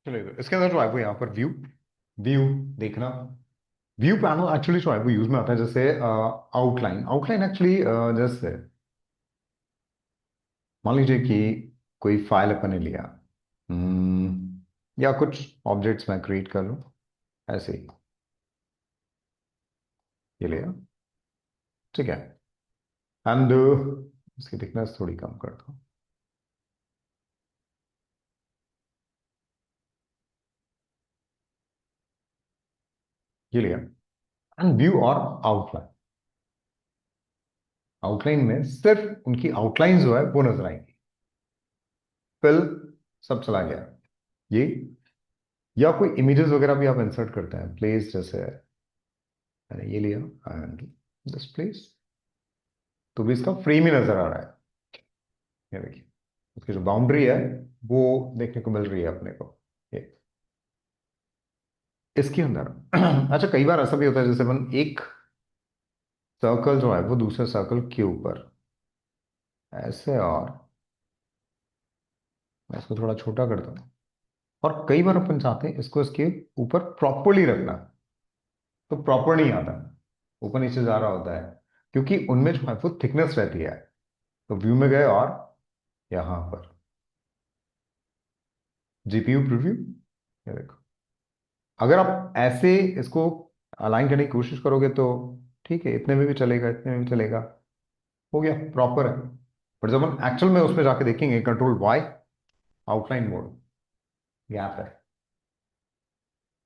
चलिए तो इसके अंदर जो है वो यहाँ पर व्यू व्यू देखना। व्यू पैनल एक्चुअली जो है वो यूज में आता है जैसे आउटलाइन आउटलाइन एक्चुअली जैसे मान लीजिए कि कोई फाइल अपन ने लिया, या कुछ ऑब्जेक्ट्स मैं क्रिएट कर लूं ऐसे ही। ये लिया, ठीक है। एंड इसकी थिकनेस थोड़ी कम करता हूँ। ये लिया एंड व्यू और आउटलाइन। आउटलाइन में सिर्फ उनकी आउटलाइन जो है वो नजर आएंगी। फिल सब चला गया। ये या कोई इमेजेस वगैरह भी आप इंसर्ट करते हैं, प्लेस जैसे मैंने ये लिया एंड दिस प्लेस, तो भी इसका फ्रेम ही नजर आ रहा है। ये देखिए, उसकी जो बाउंड्री है वो देखने को मिल रही है अपने को। ये इसके अंदर अच्छा, कई बार ऐसा भी होता है जैसे अपन एक सर्कल जो है वो दूसरे सर्कल के ऊपर ऐसे, और मैं इसको थोड़ा छोटा करता हूँ। और कई बार अपन चाहते हैं इसको इसके ऊपर प्रॉपरली रखना, तो प्रॉपर नहीं आता, ऊपर नीचे जा रहा होता है, क्योंकि उनमें जो है वो थिकनेस रहती है। तो व्यू में गए और यहां पर जीपीयू प्रीव्यू, ये देखो। अगर आप ऐसे इसको अलाइन करने की कोशिश करोगे तो ठीक है, इतने में भी चलेगा, इतने में भी चलेगा, हो गया, प्रॉपर है। पर जब हम एक्चुअल में उसमें जाके देखेंगे, control y, outline mode, gap है,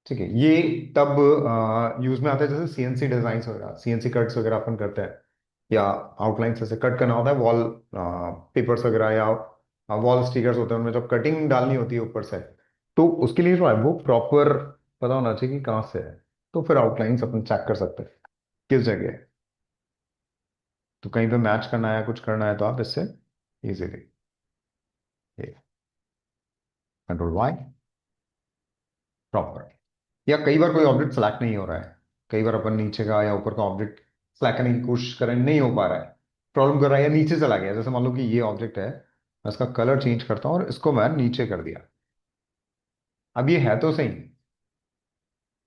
ठीक है। ये तब यूज में आता है जैसे सीएनसी डिजाइन वगैरह, सीएनसी कट्स वगैरह अपन करते हैं, या आउटलाइन से कट करना होता है वॉल पेपर्स वगैरह, या वॉल स्टिकर्स होते हैं, उनमें जब कटिंग डालनी होती है ऊपर से, तो उसके लिए जो है वो प्रॉपर पता होना चाहिए कि कहाँ से है। तो फिर आउटलाइंस अपन चेक कर सकते हैं किस जगह है। तो कहीं पे मैच करना है या कुछ करना है तो आप इससे इजीली, ये कंट्रोल वाई, प्रॉपर। या कई बार कोई ऑब्जेक्ट सेलेक्ट नहीं हो रहा है, कई बार अपन नीचे का या ऊपर का ऑब्जेक्ट सेलेक्ट करने की कोशिश करें, नहीं हो पा रहा है, प्रॉब्लम कर रहा है, या नीचे चला गया, जैसे मान लो कि ये ऑब्जेक्ट है, मैं इसका कलर चेंज करता हूँ और इसको मैं नीचे कर दिया। अब ये है तो सही,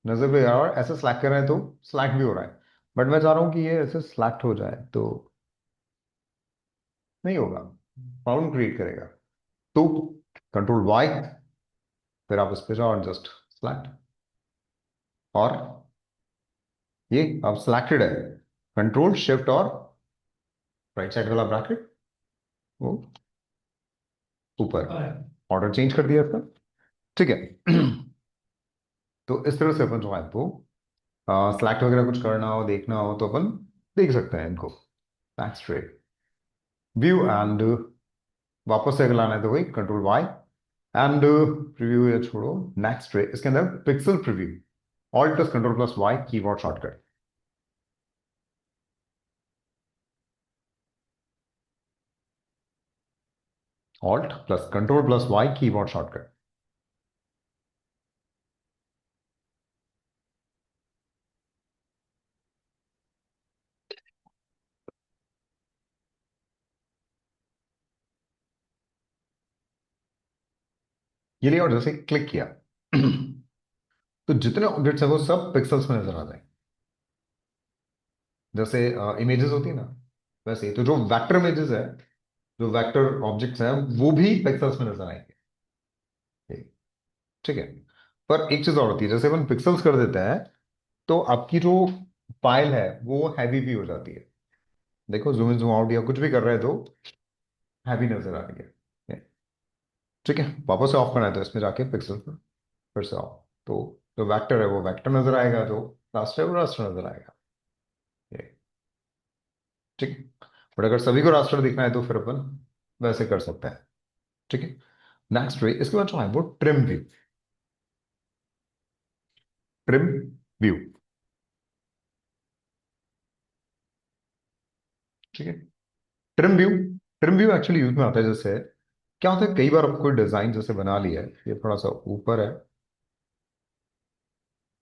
नजर भी आ रहा है, और ऐसे सेलेक्ट कर रहे हैं तो सेलेक्ट भी हो रहा है, बट मैं चाह रहा हूँ कि ये ऐसे सेलेक्ट हो जाए, तो नहीं होगा, प्रॉब्लम क्रिएट करेगा। तो कंट्रोल वाई, फिर आप इस पे जाओ और जस्ट सेलेक्ट, और ये अब सिलेक्टेड है, कंट्रोल शिफ्ट और राइट साइड वाला ब्रैकेट वो ऊपर, ऑर्डर चेंज कर दिया इसका, ठीक है। तो इस तरह से अपन जो है वो सिलेक्ट वगैरह कुछ करना हो, देखना हो, तो अपन देख सकते हैं इनको। बैक स्ट्रेट व्यू एंड वापस से अगर लाना है तो वही कंट्रोल वाई एंड प्रीव्यू, या छोड़ो नेक्स्ट रे, इसके अंदर pixel preview, alt plus control plus y keyboard shortcut, alt plus control plus y keyboard shortcut. ये लिया और जैसे क्लिक किया तो जितने ऑब्जेक्ट्स हैं वो सब पिक्सल्स में नजर आ जाएंगे। जैसे इमेजेस होती है ना, वैसे ही तो जो वेक्टर इमेजेस है, जो वेक्टर ऑब्जेक्ट्स हैं, वो भी पिक्सल्स में नजर आएंगे, ठीक है। पर एक चीज और होती है, जैसे अपन पिक्सल्स कर देते हैं तो आपकी जो फाइल है वो हैवी भी हो जाती है। देखो, जूम इन जूम आउट या कुछ भी कर रहे हैं तो हैवी नजर आ रही है, ठीक है। वापस से ऑफ करना है तो इसमें जाके पिक्सल पर फिर से ऑफ, तो जो वेक्टर है वो वेक्टर नजर आएगा, जो रास्टर है वो रास्टर नजर आएगा, ये, ठीक। बट अगर सभी को रास्टर दिखना है तो फिर अपन वैसे कर सकते हैं, ठीक है। नेक्स्ट वे, इसके बाद जो है वो ट्रिम व्यू, ट्रिम व्यू, ठीक है। Trim view, trim view actually use में आता है जैसे, क्या होता है कई बार आपको कोई डिजाइन जैसे बना लिया है, ये थोड़ा सा ऊपर है,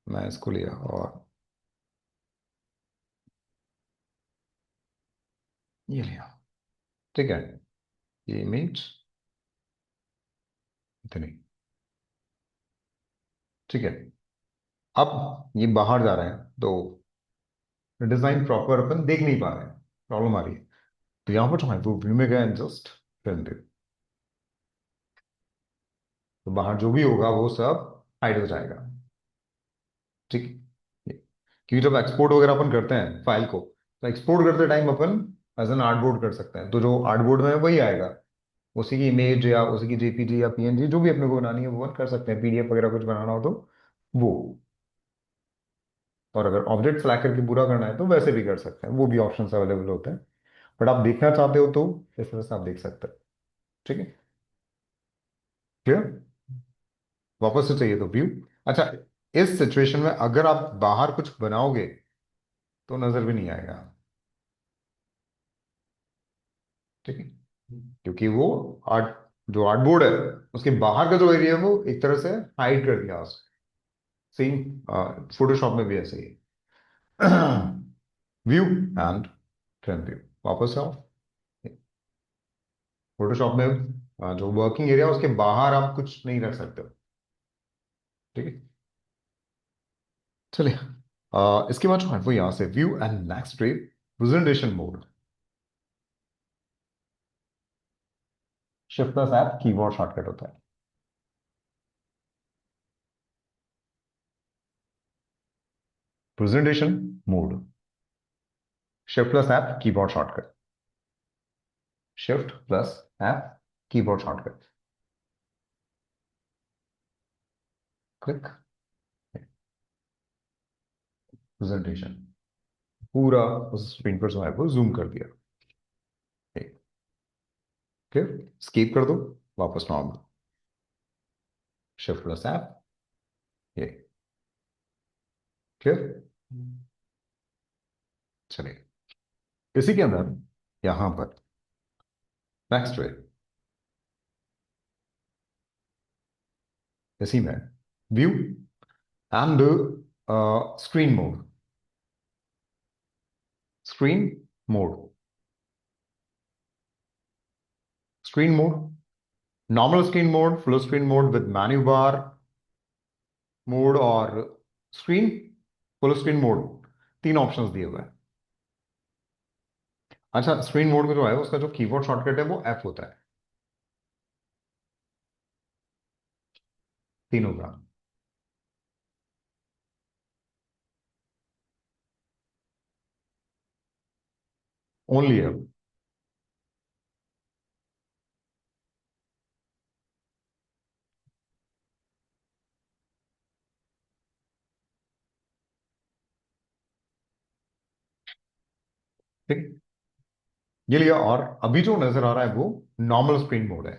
मैं इसको लिया और ये लिया, ठीक है। ये इमेज इतनी, ठीक है। अब ये बाहर जा रहे हैं तो डिजाइन प्रॉपर अपन देख नहीं पा रहे हैं, प्रॉब्लम आ रही है। तो यहां पर जो है वो व्यू में गया, जस्ट फिल्म दे, तो बाहर जो भी होगा वो सब हाइड हो जाएगा। ठीक है। क्योंकि जब एक्सपोर्ट वगैरह अपन करते हैं फाइल को, तो एक्सपोर्ट करते टाइम अपन एज एन आर्टबोर्ड कर सकते हैं, तो जो आर्टबोर्ड में है वही आएगा, उसी की इमेज या उसी की जेपीजी या पीएनजी जो भी अपने को बनानी है वो अपन कर सकते हैं, पीडीएफ वगैरह कुछ बनाना हो तो वो। और अगर ऑब्जेक्ट सेलेक्ट करके पूरा करना है तो वैसे भी कर सकते हैं, वो भी ऑप्शंस अवेलेबल होते हैं। बट आप देखना चाहते हो तो इस तरह से आप देख सकते हैं। ठीक है, क्लियर। वापस से चाहिए तो व्यू। अच्छा, इस सिचुएशन में अगर आप बाहर कुछ बनाओगे तो नजर भी नहीं आएगा। ठीक है, क्योंकि वो आर्ट, जो आर्टबोर्ड है उसके बाहर का जो एरिया है वो एक तरह से हाइड कर दिया उसने। सेम फोटोशॉप में भी ऐसे ही व्यू एंड ट्रेन व्यू। वापस आओ, फोटोशॉप में जो वर्किंग एरिया उसके बाहर आप कुछ नहीं रख सकते हो। ठीक है, चलिए। इसके बाद जो है वो यहां से व्यू एंड नेक्स्ट रे presentation mode. Shift plus app keyboard shortcut होता है। Presentation mode, shift plus app keyboard shortcut, shift plus app keyboard shortcut, click, presentation, पूरा उस स्क्रीन पर जो है वो जूम कर दिया। क्लियर, स्केप कर दो, वापस नॉर्मल, शिफ्ट प्लस ऐप, ये क्लियर। चलिए, इसी के अंदर यहां पर नेक्स्ट वे, इसी में view and screen mode, screen mode, screen mode, normal screen mode, full screen mode with menu bar mode और स्क्रीन, फुल स्क्रीन मोड, तीन ऑप्शंस दिए हुए हैं। अच्छा, स्क्रीन मोड में जो है उसका जो कीबोर्ड शॉर्टकट है वो एफ होता है, तीनों का। Only F. ठीक, ये लिया। और अभी जो नजर आ रहा है वो नॉर्मल स्क्रीन मोड है।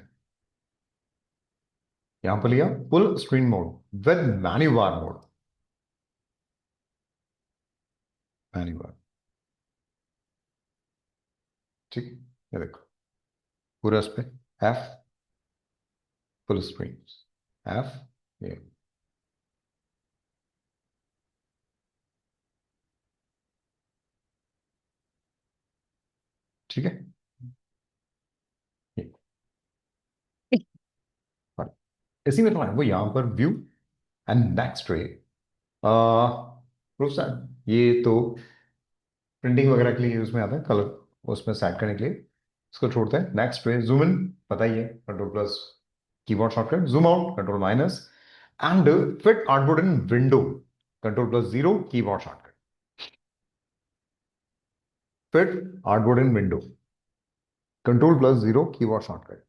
यहां पर लिया full screen mode with menu bar mode, menu bar. ठीक, ये देखो पूरा इस पे एफ, फुल स्क्रीन, एफ, ये। ठीक है, ये। और इसी में तो है वो यहां पर व्यू एंड नेक्स्ट रे, प्रूफ ये तो प्रिंटिंग वगैरह के लिए यूज में आता है, कलर उसमें सेट करने के लिए इसको छोड़ते हैं। नेक्स्ट वे जूम इन, पता ही है, control plus keyboard shortcut, zoom out control minus, and fit artboard in window, control plus zero keyboard shortcut, fit artboard in window, control plus zero keyboard shortcut.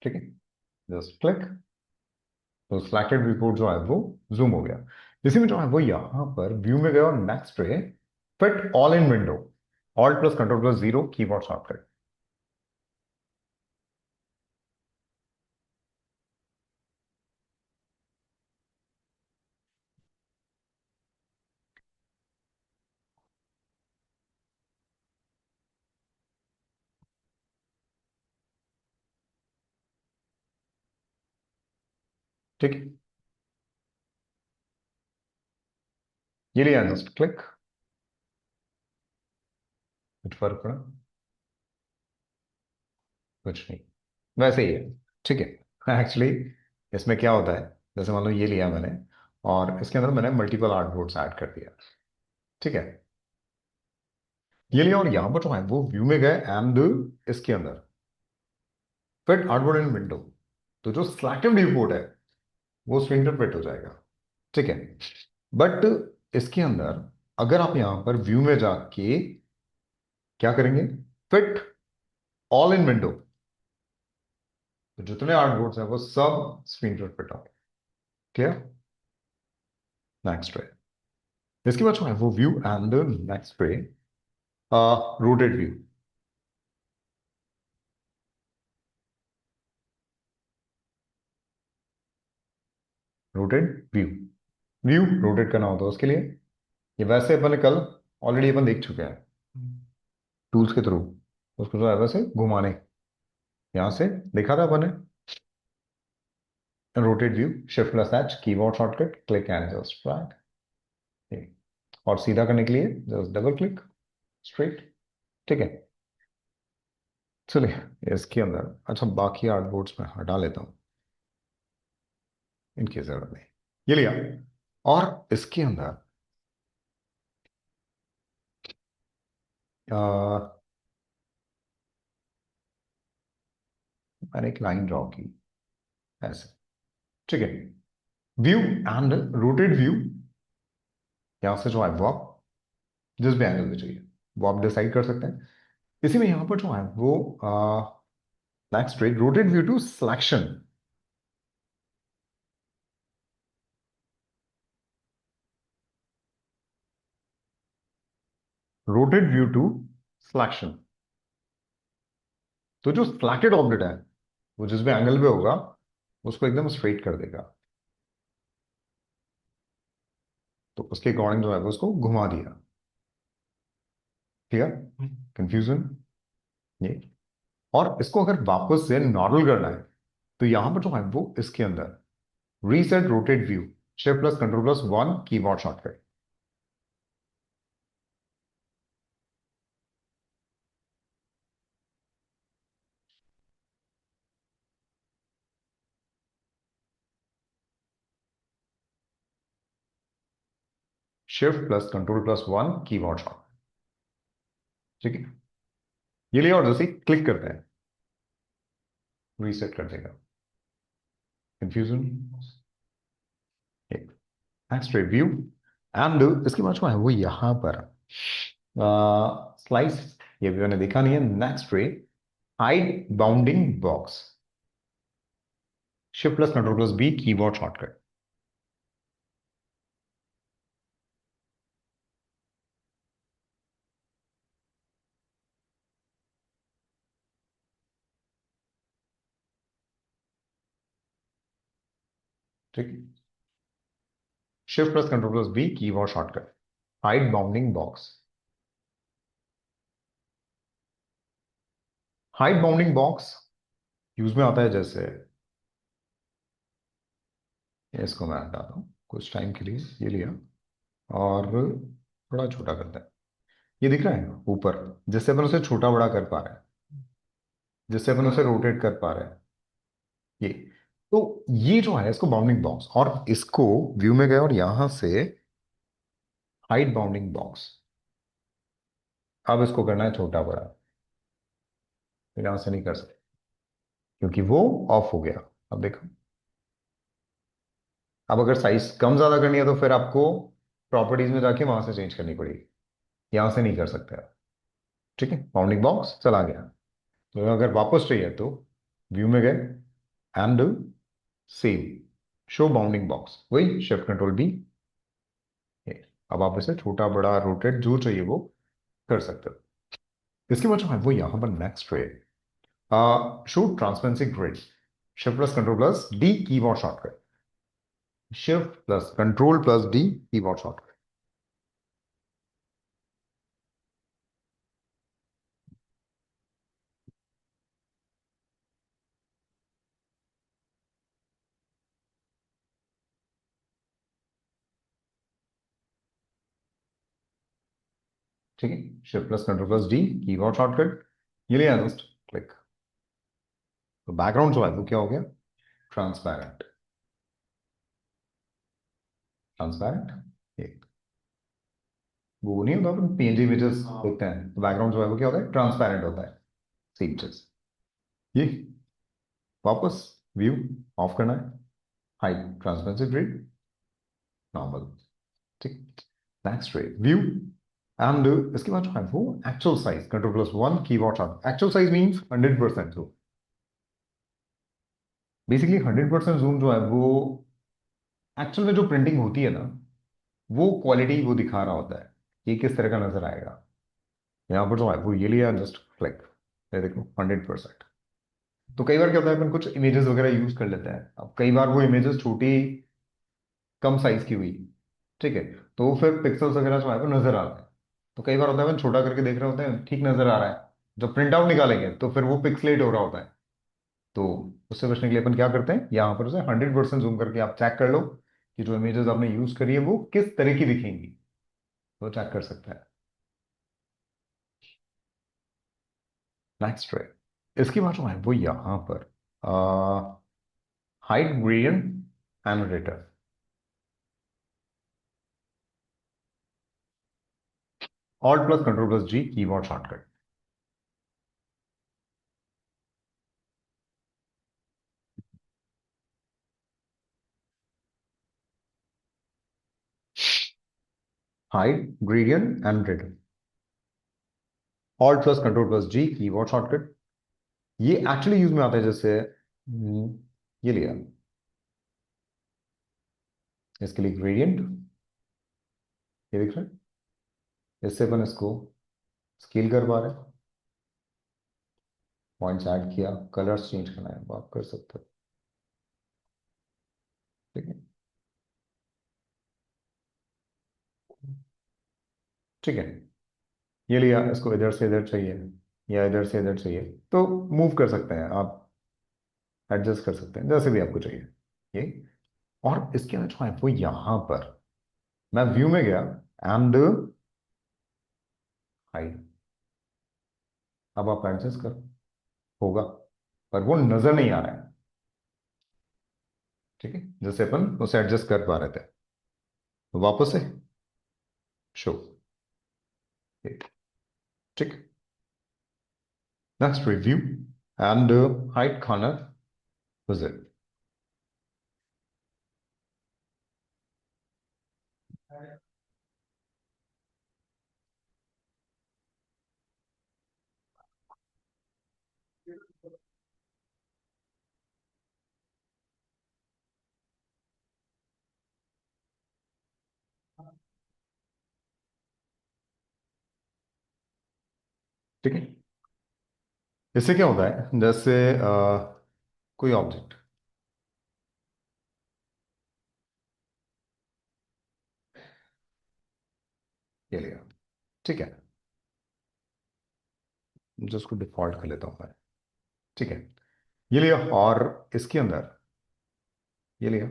ठीक है, just click, तो selected report जो है वो zoom हो गया। इसी में जो है वो यहां पर व्यू में गया और नेक्स्ट रे fit all in window, alt plus control plus zero keyboard shortcut. ठीक है, ये लिया, जस्ट क्लिक, कुछ फर्क पड़ा। कुछ नहीं, वैसे ही है। ठीक है, एक्चुअली इसमें क्या होता है, जैसे मान लो ये लिया मैंने और इसके अंदर मैंने मल्टीपल आर्टबोर्ड्स ऐड कर दिया। ठीक है, ये लिया और यहां पर जो है वो व्यू में गए एंड इसके अंदर फिट आर्टबोर्ड इन विंडो, तो जो सिलेक्टिव व्यू पोर्ट है वो स्क्रीन पर फिट हो जाएगा। ठीक है, बट इसके अंदर अगर आप यहां पर व्यू में जाके क्या करेंगे, फिट ऑल इन विंडो, तो जितने आर्टबोर्ड्स हैं वो सब स्क्रीन पर फिट होंगे। क्लियर? नेक्स्ट पे इसके बाद जो है वो व्यू एंड नेक्स्ट पे rotate view. Rotate view, view rotate करना होता है उसके लिए, ये वैसे अपन ने कल ऑलरेडी अपन देख चुके हैं टूल्स के थ्रू, उसको जो है वैसे घुमाने, यहां से देखा था अपन ने rotate view, shift plus H keyboard shortcut, click and just drag, और सीधा करने के लिए जस्ट डबल क्लिक स्ट्रेट। ठीक है, चलिए इसके अंदर अच्छा बाकी आर्टबोर्ड्स में हटा लेता हूँ, इनकी जरूरत नहीं। ये लिया और इसके अंदर अ, मैंने एक लाइन ड्रॉ की ऐसे। ठीक है, व्यू एंड रोटेट व्यू, यहां से जो है वो आप जिस भी एंगल में चाहिए वो आप डिसाइड कर सकते हैं। इसी में यहां पर जो है वो next rate rotate view to selection, rotate view to selection, तो जो सिलेक्टेड ऑब्जेक्ट है वो जिस भी एंगल पे होगा उसको एकदम स्ट्रेट कर देगा, तो उसके अकॉर्डिंग जो है वो उसको घुमा दिया। ठीक है, कंफ्यूजन ये, और इसको अगर वापस से नॉर्मल करना है तो यहां पर जो है वो इसके अंदर reset rotate view, shift plus control plus one keyboard shortcut, shift plus control plus one keyboard shortcut. ठीक है, ये लिया और जैसे क्लिक करते हैं रीसेट कर देगा। कंफ्यूजन, नेक्स्ट रिव्यू एंड इसके बाद जो है वो यहां पर स्लाइस, ये भी मैंने देखा नहीं है। नेक्स्ट रे hide bounding box, shift plus control plus B keyboard shortcut. ठीक, shift plus control plus B keyboard shortcut, hide bounding box. Hide bounding box use में आता है जैसे, इसको मैं हटाता हूं कुछ टाइम के लिए, ये लिया और थोड़ा छोटा करता है, ये दिख रहा है ऊपर, जिससे अपन उसे छोटा बड़ा कर पा रहे हैं, जिससे अपन उसे रोटेट कर पा रहे हैं, ये, तो ये जो है इसको बाउंडिंग बॉक्स, और इसको व्यू में गए और यहां से हाइड बाउंडिंग बॉक्स, अब इसको करना है छोटा बड़ा, तो यहां से नहीं कर सकते क्योंकि वो ऑफ हो गया। अब देखो, अब अगर साइज कम ज्यादा करनी है तो फिर आपको प्रॉपर्टीज में जाके वहां से चेंज करनी पड़ेगी, यहां से नहीं कर सकते आप। ठीक है, बाउंडिंग बॉक्स चला गया, तो अगर वापस चाहिए तो व्यू में गए and save show bounding box, वही शिफ्ट कंट्रोल बी, अब आप इसे छोटा बड़ा रोटेट जो चाहिए वो कर सकते हो। इसके बाद जो है वो यहां पर नेक्स्ट है show transparency grid, shift plus control plus D keyboard shortcut, shift plus control plus D keyboard shortcut. ठीक है, shift plus control plus D keyboard shortcut, ये लिया जस्ट क्लिक। तो बैकग्राउंड जो है वो क्या हो गया, ट्रांसपेरेंट। ट्रांसपेरेंट, वो नहीं होता, अपन पीएनजी इमेजेस देखते हैं तो बैकग्राउंड जो है वो क्या होता है, ट्रांसपेरेंट होता है। सेम चीज ये। वापस व्यू ऑफ करना है, हाइट ट्रांसपेरेंसी ग्रेड नॉर्मल, ठीक। नेक्स्ट रेट व्यू एंड इसके बाद जो है वो actual size, control plus one keyboard short. Actual size means 100% zoom. Basically 100% zoom जो है वो एक्चुअल में जो प्रिंटिंग होती है ना, वो क्वालिटी वो दिखा रहा होता है, ये किस तरह का नजर आएगा। यहाँ पर जो है वो ये लिया जस्ट फ्लिक, ये देखो 100%। तो कई बार क्या होता है, अपन कुछ इमेजेस वगैरह यूज कर लेते हैं, अब कई बार वो इमेजेस छोटी, कम साइज की हुई, ठीक है, तो फिर पिक्सल्स वगैरह जो है वो नजर आते हैं। तो कई बार होता है अपन छोटा करके देख रहे होते हैं, ठीक नजर आ रहा है, जब प्रिंट आउट निकालेंगे तो फिर वो पिक्सलेट हो रहा होता है। तो उससे बचने के लिए अपन क्या करते हैं, यहाँ पर उसे 100% जूम करके आप चेक कर लो कि जो इमेजेस आपने यूज करी है वो किस तरह की दिखेंगी, तो चेक कर सकते हैं। नेक्स्ट है, इसकी बात जो है वो यहाँ पर height gradient एनोटेटर। Alt+Ctrl+G keyboard shortcut. Height gradient एनोटेटर, Alt+Ctrl+G keyboard shortcut. ये एक्चुअली यूज में आता है जैसे ये लिया, इसके लिए ग्रेडियंट, ये देख रहे हैं, इससे अपन इसको स्केल कर पा रहे हैं, पॉइंट्स ऐड किया, कलर्स चेंज करना है वो आप कर सकते हो, ठीक है। ठीक है, ये लिया, इसको इधर से इधर चाहिए या इधर से इधर चाहिए तो मूव कर सकते हैं आप, एडजस्ट कर सकते हैं जैसे भी आपको चाहिए ये। और इसके अंदर जो है वो यहां पर मैं व्यू में गया एंड हाइड, अब आप एडजस्ट कर, होगा, पर वो नजर नहीं आ रहा है, ठीक है, जैसे अपन उसे एडजस्ट कर पा रहे थे। तो वापस से शो, ठीक। Next review and height corner visit. ठीक है, इससे क्या होता है, जैसे कोई ऑब्जेक्ट ये लिया, ठीक है, जिसको डिफॉल्ट कर लेता हूं मैं, ठीक है, ये लिया, और इसके अंदर ये लिया,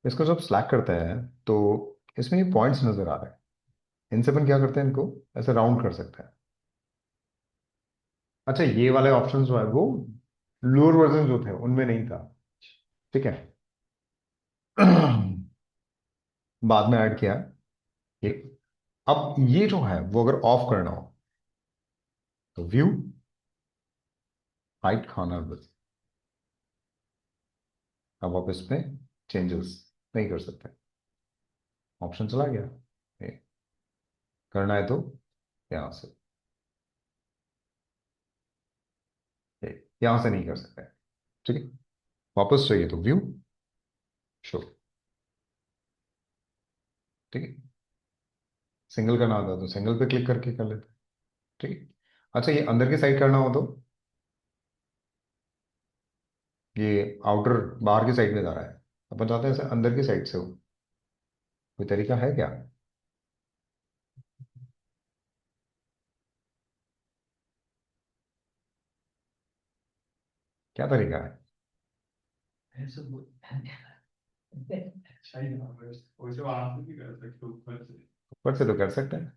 इसको जब सिलेक्ट करते हैं तो इसमें ये पॉइंट्स नजर आ रहे हैं, इनसे अपन क्या करते हैं, इनको ऐसे राउंड कर सकते हैं। अच्छा, ये वाले ऑप्शन जो है वो लोअर वर्जन जो थे उनमें नहीं था, ठीक है। बाद में ऐड किया ये। अब ये जो है वो अगर ऑफ करना हो तो व्यू हाइट कॉर्नर बस, अब आप इसमें चेंजेस नहीं कर सकते, ऑप्शन चला गया। ये करना है तो यहां से, यहां से नहीं कर सकते, ठीक है। वापस चाहिए तो व्यू शो, ठीक है। सिंगल करना होता तो सिंगल पे क्लिक करके कर लेते, ठीक है। अच्छा, ये अंदर की साइड करना हो तो ये आउटर बाहर की साइड में जा रहा है, अपन चाहते हैं ऐसे अंदर की साइड से हो, कोई तरीका है क्या, क्या तरीका है। ऊपर से तो कर सकते हैं,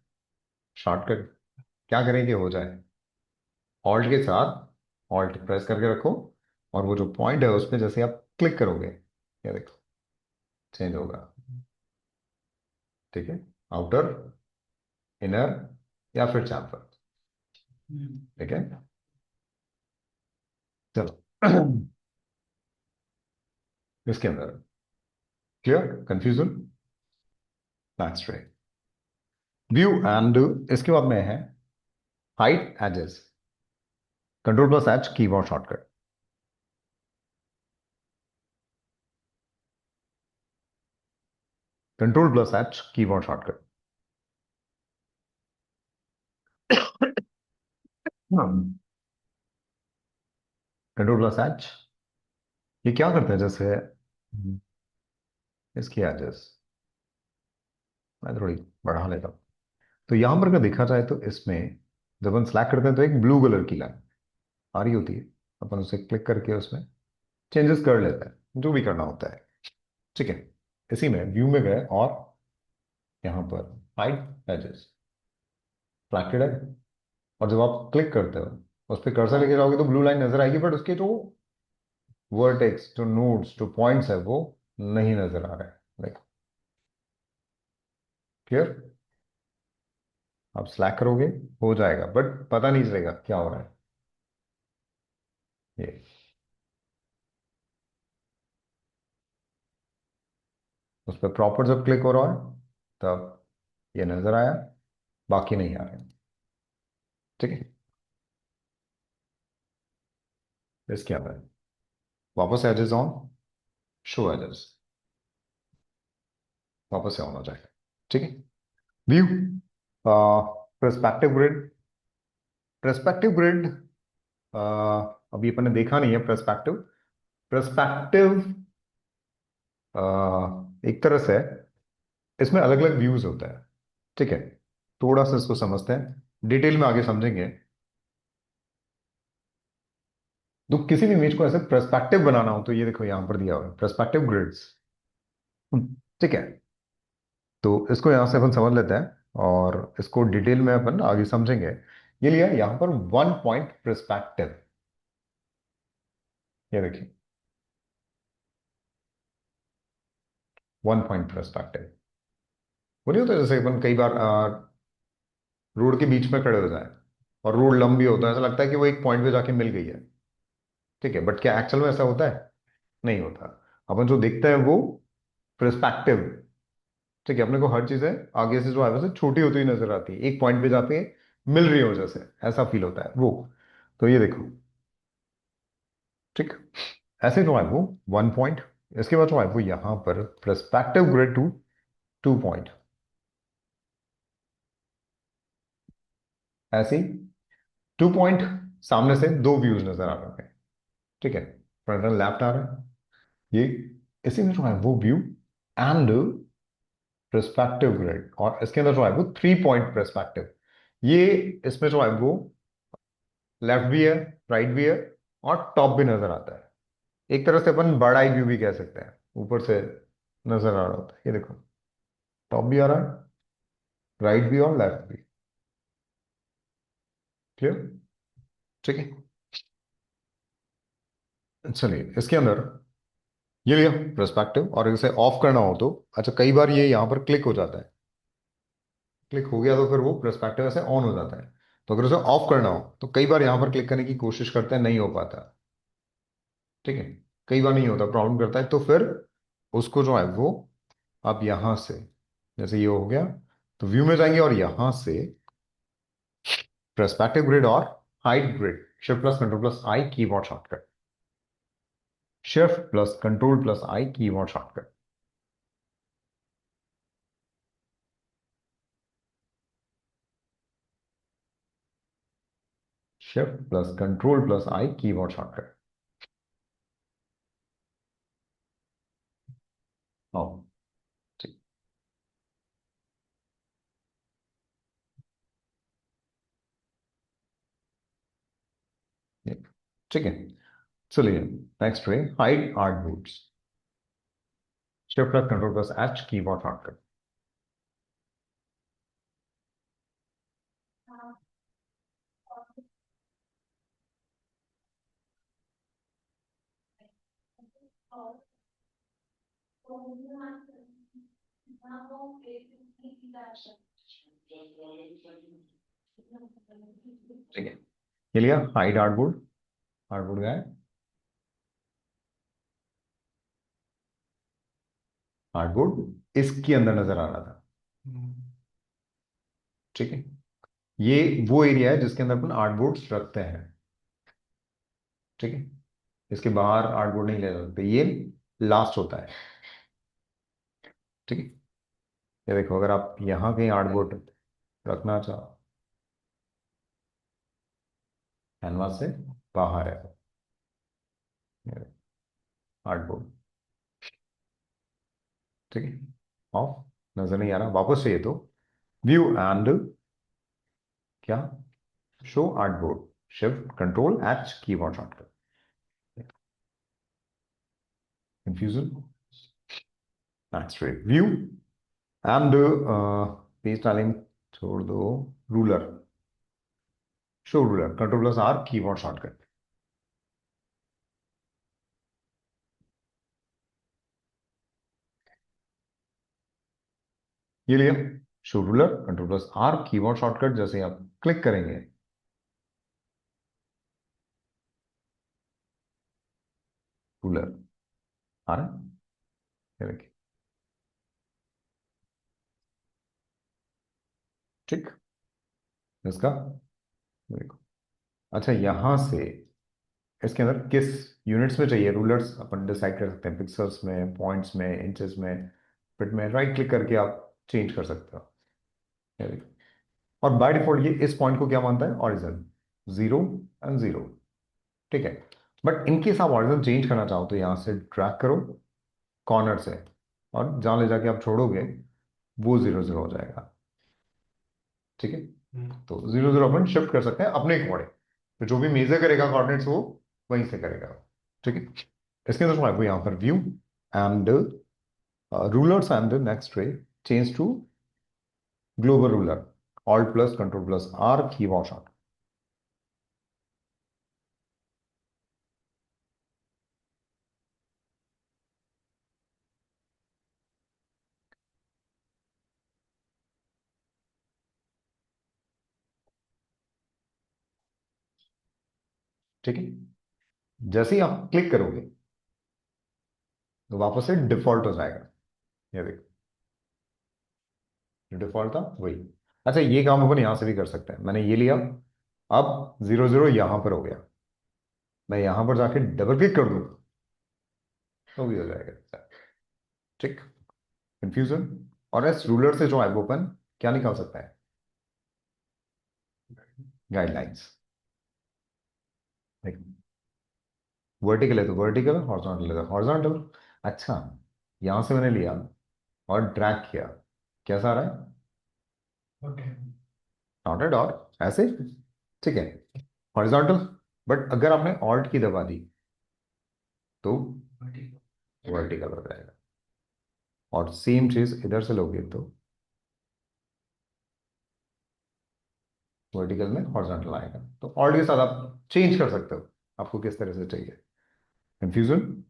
शॉर्टकट क्या करें कि हो जाए, ऑल्ट के साथ ऑल्ट प्रेस करके रखो और वो जो पॉइंट है उस पर जैसे आप क्लिक करोगे, ये देखो चेंज होगा। ठीक है, आउटर, इनर, या फिर चैम्फर। ठीक है, चलो। इसके अंदर clear, confusion, that's right. View and इसके बाद में है hide edges. Control plus H keyboard shortcut. Control plus H keyboard shortcut. Control plus H ये क्या करता है, जैसे इसकी एजेस मैं थोड़ी बढ़ा लेता हूँ। तो यहां पर अगर देखा जाए तो इसमें जब हम सिलेक्ट करते हैं तो एक ब्लू कलर की लाइन आ रही होती है। अपन उसे क्लिक करके उसमें चेंजेस कर लेते हैं, जो भी करना होता है। ठीक है, इसी में व्यू में गए और यहाँ पर हाइड एजेस सिलेक्टेड है। और जब आप क्लिक करते हो उस पर कर्सर लेके जाओगे तो ब्लू लाइन नजर आएगी, बट उसके जो वर्टेक्स, जो नोड्स, जो पॉइंट्स है वो नहीं नजर आ रहे हैं। लाइक क्लियर, आप स्लैक करोगे हो जाएगा, बट पता नहीं चलेगा क्या हो रहा है। ये उस पर प्रॉपर जब क्लिक हो रहा है तब ये नजर आया, बाकी नहीं आ रहे। ठीक है, इसके अंदर वापस एजेस ऑन, शो एजेस वापस से ऑन हो जाएगा। ठीक है, view, perspective grid. Perspective grid अभी अपन ने देखा नहीं है। पर्सपेक्टिव, पर्सपेक्टिव एक तरह से इसमें अलग अलग व्यूज होता है। ठीक है, थोड़ा सा इसको समझते हैं, डिटेल में आगे समझेंगे। तो किसी भी इमेज को ऐसे पर्सपेक्टिव बनाना हो तो ये देखो यहां पर दिया हुआ है पर्सपेक्टिव ग्रिड्स। ठीक है, तो इसको यहां से अपन समझ लेते हैं और इसको डिटेल में अपन आगे समझेंगे। ये लिया यहां पर वन पॉइंट पर्सपेक्टिव। ये देखिए, वन पॉइंट पर्सपेक्टिव वो नहीं होता जैसे अपन कई बार रोड के बीच में खड़े हो जाए और रोड लंबी होता है, ऐसा लगता है कि वो एक पॉइंट पे जाके मिल गई है। ठीक है, बट क्या एक्चुअल में ऐसा होता है? नहीं होता। अपन जो देखते हैं वो पर्सपेक्टिव। ठीक है, अपने को हर चीजें आगे से जो है वैसे छोटी होती हुई नजर आती है, एक पॉइंट पे जाके मिल रही हो जैसे, ऐसा फील होता है वो। तो ये देखो, ठीक, ऐसे जो है वो वन पॉइंट। इसके बाद जो है वो यहां पर perspective grid to two point, ऐसे टू पॉइंट। सामने से दो व्यूज नजर आ रहे हैं। ठीक है, फ्रंट एंड लेफ्ट आ रहा है ये। इसी में जो है वो व्यू एंड पर्सपेक्टिव ग्रिड, और इसके अंदर जो है वो थ्री पॉइंट पर्सपेक्टिव। ये इसमें जो है वो लेफ्ट भी है, राइट भी है, और टॉप भी नजर आता है। एक तरह से अपन बर्ड आई व्यू भी कह सकते हैं, ऊपर से नजर आ रहा होता है। ये देखो, टॉप भी आ रहा है, राइट भी और लेफ्ट भी। क्लियर, ठीक है। चलिए, इसके अंदर ये लिया पर्सपेक्टिव, और इसे ऑफ करना हो तो अच्छा, कई बार ये यहां पर क्लिक हो जाता है। क्लिक हो गया तो फिर वो पर्सपेक्टिव ऐसे ऑन हो जाता है। तो अगर उसे ऑफ करना हो तो कई बार यहां पर क्लिक करने की कोशिश करते हैं, नहीं हो पाता। ठीक है, कई बार नहीं होता, प्रॉब्लम करता है, तो फिर उसको जो है वो आप यहां से, जैसे ये हो गया, तो व्यू में जाएंगे और यहां से पर्सपेक्टिव ग्रिड और hide grid, shift plus control plus I keyboard shortcut. Shift plus control plus I keyboard shortcut. Shift plus control plus I keyboard shortcut. हाँ, ठीक ठीक है। चलिए, नेक्स्ट वे hide artboards. Shift plus control plus H keyboard shortcut. ठीक है, ये लिया हाइड आर्टबोर्ड। आर्टबोर्ड गया है, आर्टबोर्ड इसके अंदर नजर आ रहा था। ठीक है, ये वो एरिया है जिसके अंदर अपन आर्टबोर्ड्स रखते हैं। ठीक है, इसके बाहर आर्टबोर्ड नहीं ले सकते, ये लास्ट होता है। ठीक है, ये देखो, अगर आप यहाँ कहीं आर्टबोर्ड रखना चाहो, कैनवास से बाहर है आर्टबोर्ड। ठीक है, ऑफ, नजर नहीं आ रहा, वापस चाहिए तो व्यू एंड क्या, show artboard, shift control H keyboard shortcut. Confusion, next view and page styling छोड़ दो, ruler, show ruler, control plus R keyboard shortcut. ये लिया, show ruler, control plus R keyboard shortcut, जैसे आप क्लिक करेंगे ruler आ रहा है, ये देखिए। ठीक, इसका ये देखो। अच्छा, यहां से इसके अंदर किस यूनिट्स में चाहिए रूलर्स अपन डिसाइड कर सकते हैं, पिक्सेल्स में, पॉइंट्स में, इंचेस में, फिट में, राइट क्लिक करके आप चेंज कर सकते हो। ये देखो, और बाय डिफॉल्ट ये इस पॉइंट को क्या मानता है, ऑरिजिन, 0 एंड 0। ठीक है, बट इनकेस आप ऑरिजिन चेंज करना चाहो तो यहां से ड्रैग करो कॉर्नर से, और जहां ले जाके आप छोड़ोगे वो 0 0 हो जाएगा। ठीक है, तो 0 0 अपन शिफ्ट कर सकते हैं अपने अकॉर्डिंग, तो जो भी मेजर करेगा कोऑर्डिनेट्स वो वहीं से करेगा। ठीक है, इसके अंदर आपको यहाँ पर view and rulers and next रे, change to global ruler, alt plus control plus R keyboard short. ठीक है, जैसे ही आप क्लिक करोगे तो वापस से डिफॉल्ट हो जाएगा। ये देखो, जो डिफॉल्ट था वही। अच्छा, ये काम अपन यहां से भी कर सकते हैं, मैंने ये लिया, अब 0 0 यहां पर हो गया, मैं यहां पर जाके डबल क्लिक कर दूं तो भी हो जाएगा। ठीक, कंफ्यूजन, और इस रूलर से जो है वो अपन क्या निकाल सकता है, गाइडलाइंस। वर्टिकल है तो वर्टिकल, हॉरिजॉन्टल है तो हॉरिजॉन्टल। अच्छा, यहां से मैंने लिया और ड्रैग किया, कैसा आ रहा है, नॉटेड और ऐसे। ठीक है, हॉरिजॉन्टल, बट अगर आपने ऑल्ट की दबा दी तो वर्टिकल हो जाएगा, और सेम चीज इधर से लोगे तो वर्टिकल में हॉरिजॉन्टल आएगा। तो ऑल्ट के साथ आप चेंज कर सकते हो आपको किस तरह से चाहिए। कंफ्यूजन,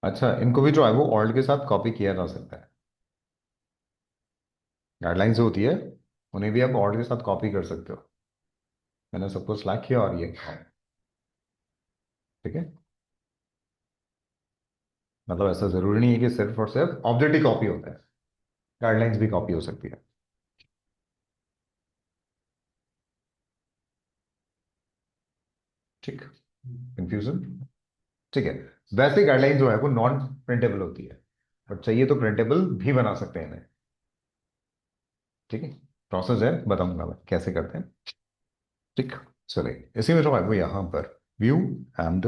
अच्छा, इनको भी जो है वो ऑल्ट के साथ कॉपी किया जा सकता है। गाइडलाइंस जो होती है उन्हें भी आप ऑल्ट के साथ कॉपी कर सकते हो। मैंने सबको सिलेक्ट किया और ये, ठीक है, मतलब ऐसा जरूरी नहीं है कि सिर्फ और सिर्फ ऑब्जेक्ट ही कॉपी होता है, गाइडलाइंस भी कॉपी हो सकती है। ठीक, कंफ्यूजन। ठीक है, वैसे गाइडलाइंस जो है वो नॉन प्रिंटेबल होती है, बट चाहिए तो प्रिंटेबल भी बना सकते हैं इन्हें। ठीक है, प्रोसेस है, बताऊंगा मैं कैसे करते हैं। ठीक, चलिए, इसी में जो है वो यहाँ पर व्यू एंड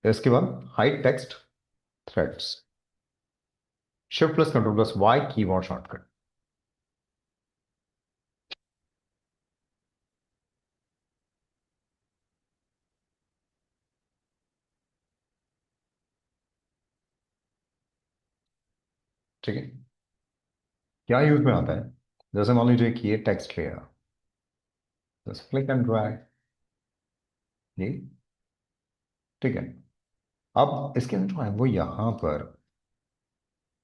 इसके बाद hide text threads. Shift plus control plus y keyboard shortcut. ठीक है। क्या यूज में आता है? जैसे मान लीजिए कि ये टेक्स्ट लेयर, जैसे क्लिक एंड ड्रैग, ये ठीक है। अब इसके अंदर जो है वो यहाँ पर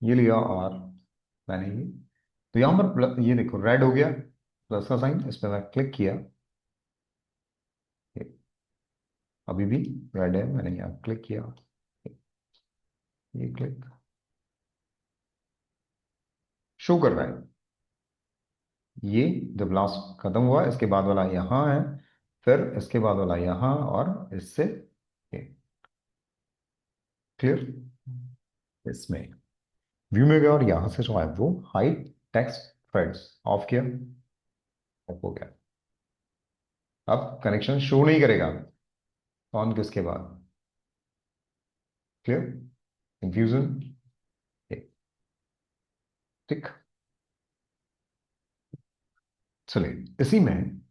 ये लिया और मैंने ये, तो यहाँ पर ये देखो रेड हो गया, प्लस का साइन, इस पर मैं क्लिक किया, ये अभी भी रेड है, मैंने यहाँ क्लिक किया, ये क्लिक शो कर रहा है। ये जब लास्ट खत्म हुआ, इसके बाद वाला यहाँ है, फिर इसके बाद वाला यहाँ, और इससे ये क्लियर। इसमें व्यू में गया और यहां से जो है वो हाइड टेक्स्ट थ्रेड्स ऑफ किया, ऑफ हो गया। अब कनेक्शन शो नहीं करेगा ऑन किसके बाद, क्लियर, कंफ्यूजन, ठीक। चलिए इसी में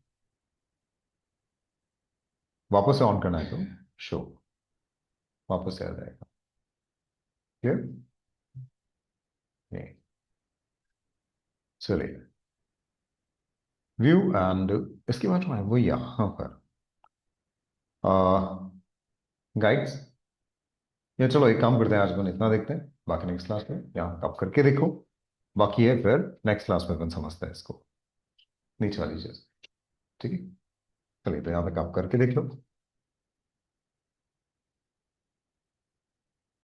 वापस से ऑन करना है तो शो, वापस से आ जाएगा, क्लियर। चलिए व्यू एंड इसके बाद जो है वो यहां पर गाइड्स, या चलो एक काम करते हैं, आज अपन इतना देखते हैं, बाकी नेक्स्ट क्लास में यहाँ आप करके देखो, बाकी है फिर नेक्स्ट क्लास में अपन समझते हैं इसको, नीचे वाली चीज, ठीक है। चलिए तो यहाँ तक आप करके देख लो।